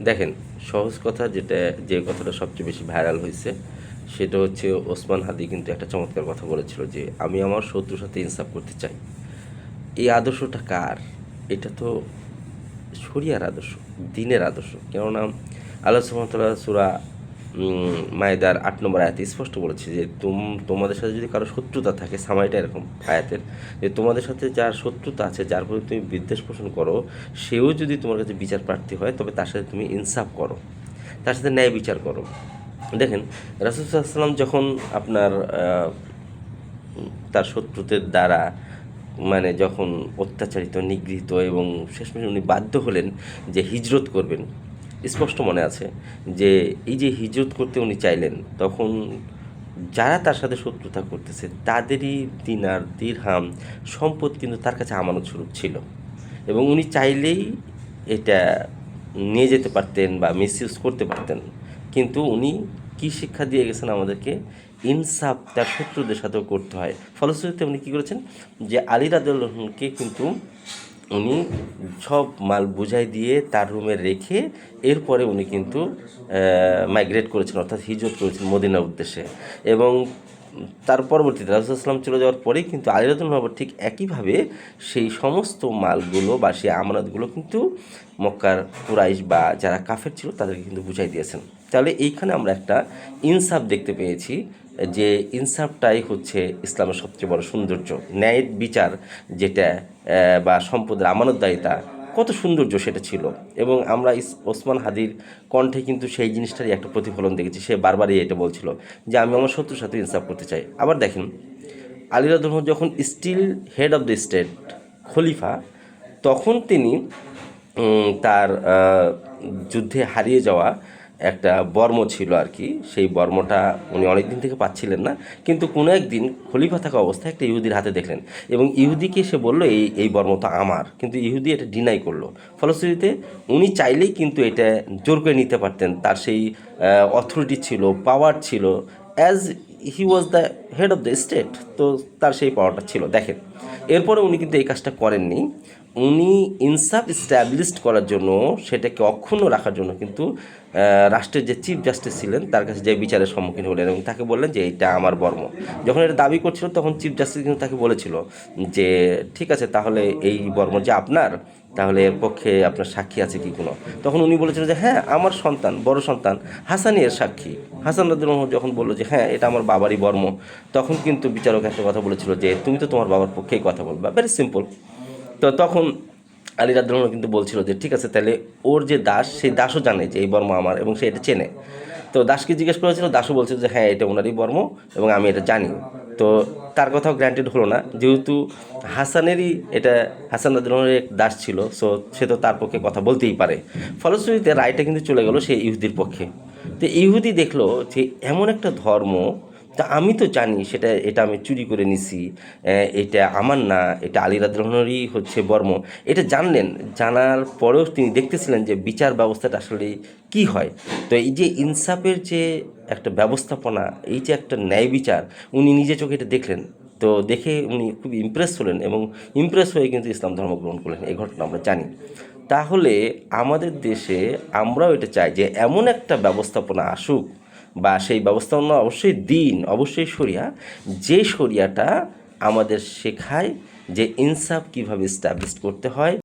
দেখেন, সহজ কথা যে কথাটা সবচেয়ে বেশি ভাইরাল হয়েছে সেটা হচ্ছে ওসমান হাদি কিন্তু একটা চমৎকার কথা বলেছিল যে আমি আমার শত্রুর সাথে ইনসাফ করতে চাই। এই আদর্শটা কার? এটা তো শরিয়ার আদর্শ, দিনের আদর্শ। কেননা আল্লাহ সুবহানাহু ওয়া তাআলা সূরা মায়েদার ৮ নম্বর আয়াতে স্পষ্ট বলেছে যে তোমাদের সাথে যদি কারো শত্রুতা থাকে, সামাইটা এরকম আয়াতের যে তোমাদের সাথে যার শত্রুতা আছে, যার প্রতি তুমি বিদ্বেষ পোষণ করো, সেও যদি তোমার কাছে বিচার প্রার্থী হয় তবে তার সাথে তুমি ইনসাফ করো, তার সাথে ন্যায় বিচার করো। দেখেন, রাসূল সাল্লাল্লাহু আলাইহি ওয়াসাল্লাম যখন আপনার তার শত্রুদের দ্বারা যখন অত্যাচারিত, নিগৃহীত এবং শেষমেশ উনি বাধ্য হলেন যে হিজরত করবেন। স্পষ্ট মনে আছে যে এই যে হিজরত করতে উনি চাইলেন, তখন যারা তার সাথে শত্রুতা করতেছে তাদেরই দিনার, দিরহাম, সম্পদ কিন্তু তার কাছে আমানত স্বরূপ ছিল, এবং উনি চাইলেই এটা নিয়ে যেতে পারতেন বা মিসইউজ করতে পারতেন। কিন্তু উনি কী শিক্ষা দিয়ে গেছেন আমাদেরকে? ইনসাফ তার শত্রুদের সাথেও করতে হয়। ফলশ্রুতিতে উনি কী করেছেন যে আলী রাদিয়াল্লাহু আনহুকে কিন্তু উনি সব মাল বুঝাই দিয়ে তার রুমে রেখে এরপরে উনি কিন্তু মাইগ্রেট করেছেন, অর্থাৎ হিজরত করেছেন মদিনার উদ্দেশ্যে। এবং তার পরবর্তীতে রাসূল সাল্লাল্লাহু আলাইহি ওয়াসাল্লাম চলে যাওয়ার পরেই কিন্তু আলী রাদিয়াল্লাহু আনহু ঠিক একইভাবে সেই সমস্ত মালগুলো বা সেই আমানতগুলো কিন্তু মক্কার কুরাইশ বা যারা কাফের ছিল তাদেরকে কিন্তু বুঝাই দিয়েছেন। তাহলে এইখানে আমরা একটা ইনসাফ দেখতে পেয়েছি, যে ইনসাফটাই হচ্ছে ইসলামের সবচেয়ে বড় সৌন্দর্য। ন্যায় বিচার যেটা বা সম্পদের আমানতদারিতা, কত সৌন্দর্য সেটা ছিল। এবং আমরা ওসমান হাদির কণ্ঠে কিন্তু সেই জিনিসটারই একটা প্রতিফলন দেখেছি। সে বারবারই এটা বলছিল যে আমি আমার শত্রুর সাথে ইনসাফ করতে চাই। আবার দেখেন, আলী রাদিয়াল্লাহু আনহু যখন still head of the state, খলিফা, তখন তিনি তার যুদ্ধে হারিয়ে যাওয়া একটা বর্ম ছিল আর কি, সেই বর্মটা উনি অনেক দিন থেকে পাচ্ছিলেন না। কিন্তু কোনো একদিন খলিফা থাকা অবস্থায় একটা ইহুদির হাতে দেখলেন, এবং ইহুদিকে সে বলল এই বর্ম তো আমার, কিন্তু ইহুদি এটা ডিনাই করলো। ফলশ্রুতিতে উনি চাইলেই কিন্তু এটা জোর করে নিতে পারতেন, তার সেই অথরিটি ছিল, পাওয়ার ছিল, as he was the head of the state, তো তার সেই পাওয়ারটা ছিল। দেখেন, এরপরে উনি কিন্তু এই কাজটা করেননি। উনি ইনসাফ স্ট্যাবলিশড করার জন্য, সেটাকে অক্ষুণ্ণ রাখার জন্য কিন্তু রাষ্ট্রের যে চিফ জাস্টিস ছিলেন তার কাছে যে বিচারের সম্মুখীন হলেন এবং তাকে বললেন যে এটা আমার বর্ম। যখন এটা দাবি করছিল তখন চিফ জাস্টিস কিন্তু তাকে বলেছিল যে ঠিক আছে, তাহলে এই বর্ম যে আপনার, তাহলে এর পক্ষে আপনার সাক্ষী আছে কি কোনো? তখন উনি বলেছিলেন যে হ্যাঁ, আমার সন্তান, বড় সন্তান হাসানই এর সাক্ষী। হাসান রাদিয়াল্লাহু আনহু যখন বললো যে হ্যাঁ এটা আমার বাবারই বর্ম, তখন কিন্তু বিচারক একটা কথা বলেছিল যে তুমি তো তোমার বাবার পক্ষেই কথা বলবা, ভেরি সিম্পল। তো তখন আলী রাদিয়াল্লাহু আনহু কিন্তু বলছিল যে ঠিক আছে, তাহলে ওর যে দাস, সেই দাসও জানে যে এই বর্ম আমার এবং সে এটা চেনে। তো দাসকে জিজ্ঞেস করেছিল, দাসও বলছিল যে হ্যাঁ এটা ওনারই বর্ম এবং আমি এটা জানি। তো তার কথাও গ্র্যান্টেড হলো না, যেহেতু হাসানেরই এটা, হাসান রাদিয়াল্লাহু আনহুর এক দাস ছিল, সো সে তো তার পক্ষে কথা বলতেই পারে। ফলশ্রুতিতে রায়টা কিন্তু চলে গেল সেই ইহুদির পক্ষে। তো ইহুদি দেখলো যে এমন একটা ধর্ম, তা আমি তো জানি এটা আমি চুরি করে নিছি, এটা আমার না, এটা আলী রাদিয়াল্লাহু আনহুরই হচ্ছে বর্ম। এটা জানলেন, জানার পরেও তিনি দেখতেছিলেন যে বিচার ব্যবস্থাটা আসলে কি হয়। তো এই যে ইনসাফের যে একটা ব্যবস্থাপনা, এই যে একটা ন্যায় বিচার, উনি নিজে চোখে এটা দেখলেন। তো দেখে উনি খুব ইমপ্রেস হলেন এবং ইমপ্রেস হয়ে কিন্তু ইসলাম ধর্ম গ্রহণ করলেন। এই ঘটনা আমরা জানি। তাহলে আমাদের দেশে আমরাও এটা চাই যে এমন একটা ব্যবস্থাপনা আসুক, বা সেই ব্যবস্থাপনা অবশ্যই দিন, অবশ্যই শরিয়া, যে শরিয়াটা আমাদের শেখায় যে ইনসাফ কীভাবে এস্টাবলিশ করতে হয়।